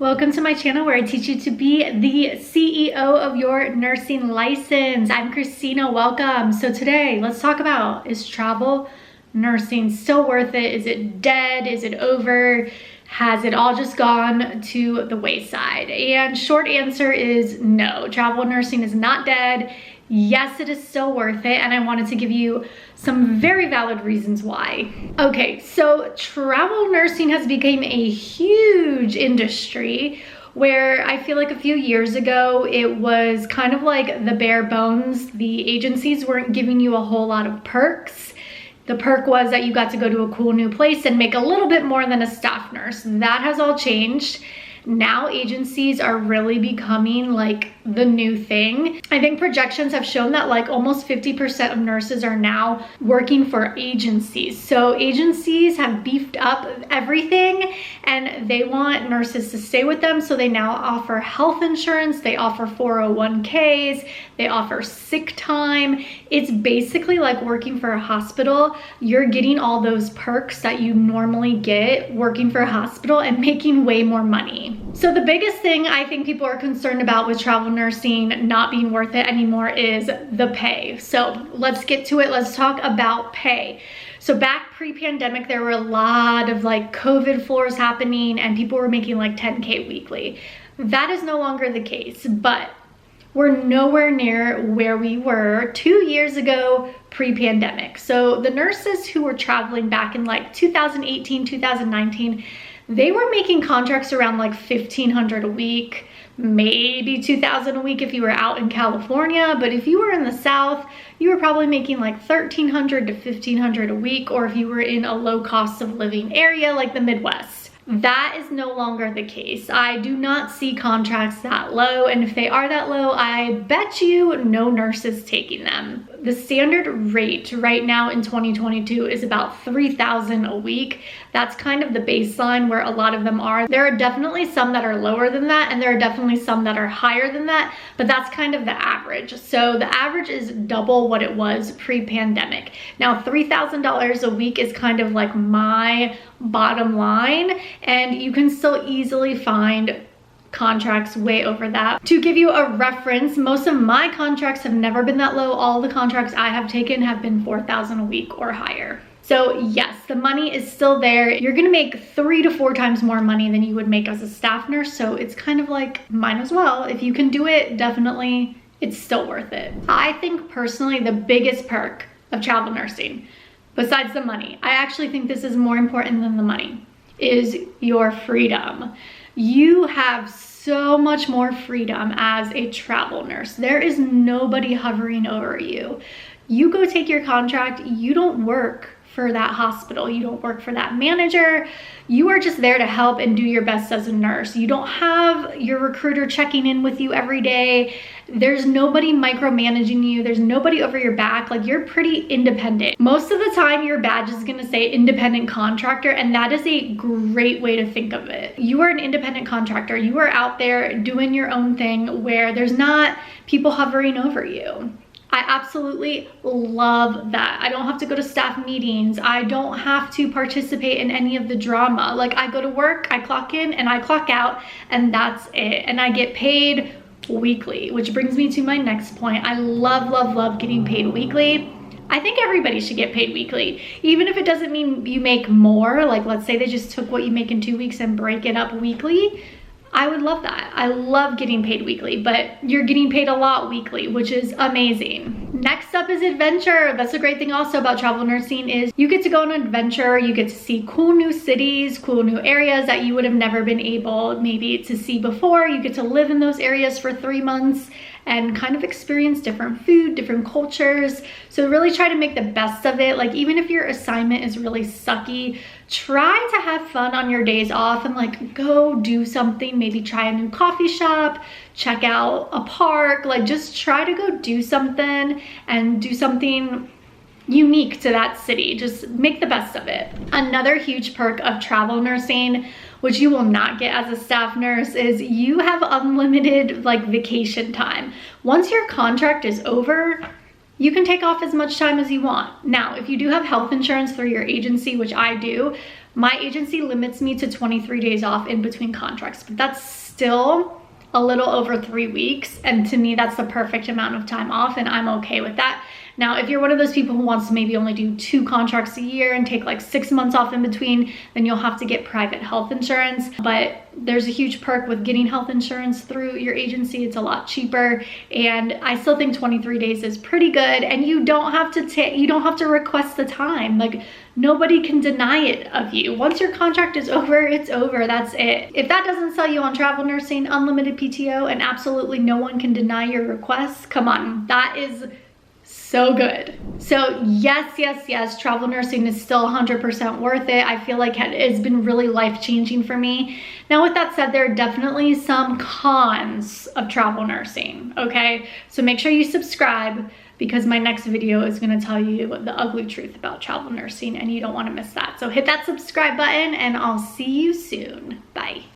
Welcome to my channel where I teach you to be the CEO of your nursing license. I'm Christina, welcome. So today, let's talk about, is travel nursing still worth it? Is it dead? Is it over? Has it all just gone to the wayside? And short answer is no, travel nursing is not dead. Yes, it is still worth it, and I wanted to give you some very valid reasons why. Okay, so travel nursing has become a huge industry where I feel like a few years ago, it was kind of like the bare bones. The agencies weren't giving you a whole lot of perks. The perk was that you got to go to a cool new place and make a little bit more than a staff nurse. That has all changed. Now agencies are really becoming like the new thing. I think projections have shown that like almost 50% of nurses are now working for agencies. So agencies have beefed up everything and they want nurses to stay with them. So they now offer health insurance, they offer 401ks, they offer sick time. It's basically like working for a hospital. You're getting all those perks that you normally get working for a hospital and making way more money. So the biggest thing I think people are concerned about with travel nursing not being worth it anymore is the pay. So let's get to it. Let's talk about pay. So back pre-pandemic, there were a lot of like COVID floors happening and people were making like 10K weekly. That is no longer the case, but we're nowhere near where we were 2 years ago pre-pandemic. So the nurses who were traveling back in like 2018, 2019, they were making contracts around like $1,500 a week, maybe $2,000 a week if you were out in California. But if you were in the South, you were probably making like $1,300 to $1,500 a week, or if you were in a low cost of living area like the Midwest. That is no longer the case. I do not see contracts that low, and if they are that low, I bet you no nurse is taking them. The standard rate right now in 2022 is about $3,000 a week. That's kind of the baseline where a lot of them are. There are definitely some that are lower than that, and there are definitely some that are higher than that, but that's kind of the average. So the average is double what it was pre-pandemic. Now, $3,000 a week is kind of like my bottom line, and you can still easily find contracts way over that. To give you a reference, most of my contracts have never been that low. All the contracts I have taken have been $4,000 a week or higher. So yes, the money is still there. You're gonna make 3 to 4 times more money than you would make as a staff nurse. So it's kind of like, might as well. If you can do it, definitely, it's still worth it. I think personally, the biggest perk of travel nursing, besides the money, I actually think this is more important than the money, is your freedom. You have so much more freedom as a travel nurse. There is nobody hovering over you. You go take your contract, you don't work for that hospital, you don't work for that manager. You are just there to help and do your best as a nurse. You don't have your recruiter checking in with you every day. There's nobody micromanaging you. There's nobody over your back. Like, you're pretty independent. Most of the time your badge is gonna say independent contractor, and that is a great way to think of it. You are an independent contractor. You are out there doing your own thing where there's not people hovering over you. I absolutely love that. I don't have to go to staff meetings. I don't have to participate in any of the drama. Like, I go to work, I clock in and I clock out, and that's it. And I get paid weekly, which brings me to my next point. I love, love, love getting paid weekly. I think everybody should get paid weekly, even if it doesn't mean you make more. Like, let's say they just took what you make in 2 weeks and break it up weekly. I would love that. I love getting paid weekly, but you're getting paid a lot weekly, which is amazing. Next up is adventure. That's the great thing also about travel nursing is you get to go on an adventure. You get to see cool new cities, cool new areas that you would have never been able maybe to see before. You get to live in those areas for 3 months and kind of experience different food, different cultures. So really try to make the best of it. Like, even if your assignment is really sucky, try to have fun on your days off and like go do something, maybe try a new coffee shop, check out a park, like just try to go do something and do something unique to that city. Just make the best of it. Another huge perk of travel nursing, which you will not get as a staff nurse, is you have unlimited like vacation time. Once your contract is over, you can take off as much time as you want. Now, if you do have health insurance through your agency, which I do, My agency limits me to 23 days off in between contracts, but that's still a little over 3 weeks. And to me, that's the perfect amount of time off, and I'm okay with that. Now, if you're one of those people who wants to maybe only do 2 contracts a year and take like 6 months off in between, then you'll have to get private health insurance. But there's a huge perk with getting health insurance through your agency. It's a lot cheaper, and I still think 23 days is pretty good. And you don't have to request the time. Like, nobody can deny it of you. Once your contract is over, it's over. That's it. If that doesn't sell you on travel nursing, unlimited PTO, and absolutely no one can deny your requests, come on, that is so good. So yes, travel nursing is still 100% worth it. I feel like it's been really life-changing for me. Now, with that said, there are definitely some cons of travel nursing, okay? So make sure you subscribe, because my next video is gonna tell you the ugly truth about travel nursing, and you don't wanna miss that. So hit that subscribe button, and I'll see you soon. Bye.